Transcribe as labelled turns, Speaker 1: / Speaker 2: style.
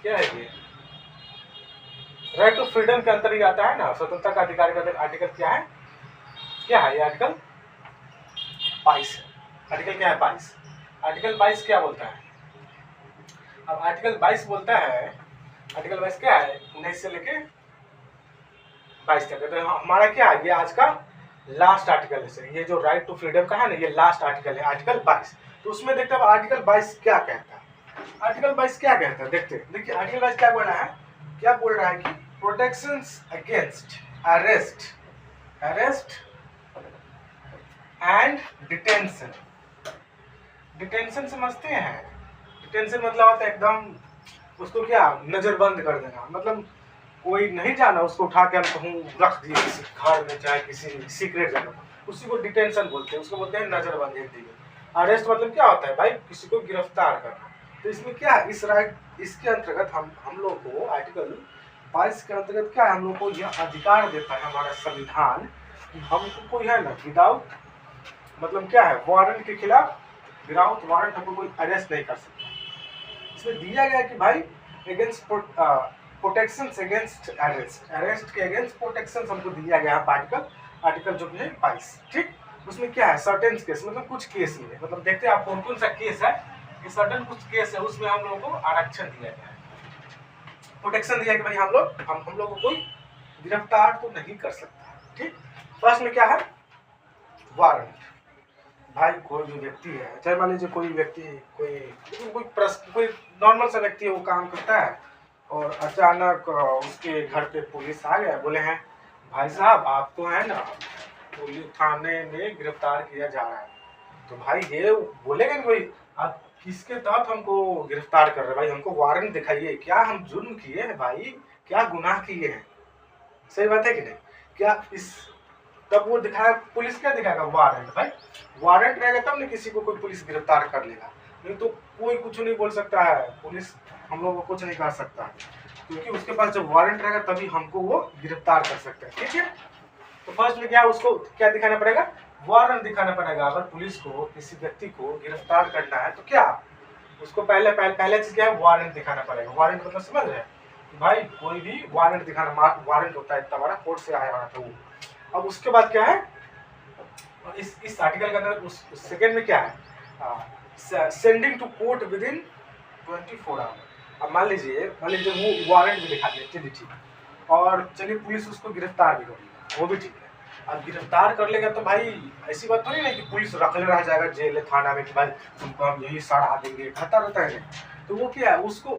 Speaker 1: क्या है ये? राइट टू फ्रीडम के अंतर्गत आता है ना, स्वतंत्रता का अधिकार का आर्टिकल क्या है? क्या है ये आर्टिकल 22 है। आर्टिकल क्या है? 22। आर्टिकल 22 क्या बोलता है? अब आर्टिकल 22 बोलता है, आर्टिकल 22 क्या है? 19 से लेके 22 तक। तो हमारा क्या है, ये आज का लास्ट आर्टिकल है सर। ये जो राइट टू फ्रीडम का है ना, ये लास्ट आर्टिकल है, आर्टिकल 22। तो उसमें देखते हैं आर्टिकल 22 क्या कहता है। आर्टिकल 22 क्या कहता है, देखते हैं। देखिए आर्टिकल 22 क्या बोल रहा है, क्या बोल रहा है कि protections against arrest and detention. Detention समझते हैं? डिटेंशन मतलब होता है एकदम उसको क्या नजरबंद कर देना, मतलब कोई नहीं जाना उसको उठा के हम कहूँ रख दिए किसी घर में, चाहे किसी सीक्रेट जगह पर, उसी को डिटेंशन बोलते हैं, उसको बोलते हैं नजरबंदी। अरेस्ट मतलब क्या होता है भाई, किसी को गिरफ्तार करना। तो इसमें क्या है, इस राइट इसके अंतर्गत हम लोग को आर्टिकल 22 के अंतर्गत क्या है, हम लोग को यह अधिकार देता है हमारा संविधान कि हमको कोई है ना विदाउट मतलब क्या है वारंट के खिलाफ, विदाउट वारंट हमको कोई अरेस्ट नहीं कर सकता। इसमें दिया गया कि भाई अगेंस्ट प्रोटेक्शन अगेंस्ट अरेस्ट के अगेंस्ट प्रोटेक्शन हमको दिया गया है आर्टिकल जो कि है 22। ठीक, उसमें क्या है सर्टेन केस, मतलब कुछ केस में, मतलब देखते हैं आप कौन कौन सा केस है, ये सर्टेन कुछ केस है उसमें हम लोगों को आरक्षण दिया गया है, प्रोटेक्शन दिया कि भाई हम लोगों को कोई गिरफ्तार तो नहीं कर सकता। ठीक, फर्स्ट में क्या है वारंट। भाई कोई भी व्यक्ति है, चाहे मान लीजिए कोई व्यक्ति कोई नॉर्मल सा व्यक्ति है, वो काम करता है और अचानक उसके घर पे पुलिस आ गया, बोले हैं भाई साहब आपको है ना पुलिस थाने में गिरफ्तार किया जा रहा है। तो भाई ये बोलेगा कि भाई आप किसके तहत हमको गिरफ्तार कर रहे हैं, भाई हमको वारंट दिखाइए, क्या हम जुर्म किए हैं भाई, क्या गुनाह किए हैं। सही बात है कि नहीं? क्या इस तब वो दिखाया, पुलिस क्या दिखाएगा, वारंट। भाई वारंट रहेगा तब नहीं किसी को कोई पुलिस गिरफ्तार कर लेगा, नहीं तो कोई कुछ नहीं बोल सकता है, पुलिस हम लोग को कुछ नहीं कर सकता है, क्योंकि उसके पास जब वारंट रहेगा तभी हमको वो गिरफ्तार कर सकता है। ठीक है, तो फर्स्ट में क्या उसको क्या दिखाना पड़ेगा, वारंट दिखाना पड़ेगा। अगर पुलिस को किसी व्यक्ति को गिरफ्तार करना है तो क्या उसको पहले चीज क्या है, वारंट दिखाना पड़ेगा। वारंट मतलब समझ रहे हैं भाई, कोई भी वारंट दिखाना, वारंट होता है इतना बड़ा, कोर्ट से आया था वो। अब उसके बाद क्या है, इस आर्टिकल के अंदर उस सेकंड में क्या है, sending to court within 24 hour. अब मान लीजिए वो वारंट भी दिखा दिया, चलिए ठीक, और चलिए पुलिस उसको गिरफ्तार भी कर लेगा, वो भी ठीक है। अब गिरफ्तार कर लेगा तो भाई ऐसी बात थोड़ी ना कि पुलिस रखले रह जाएगा जेल थाना में कि भाई तुमको हम यही सड़ा देंगे, खाता रहता है। तो वो क्या है, उसको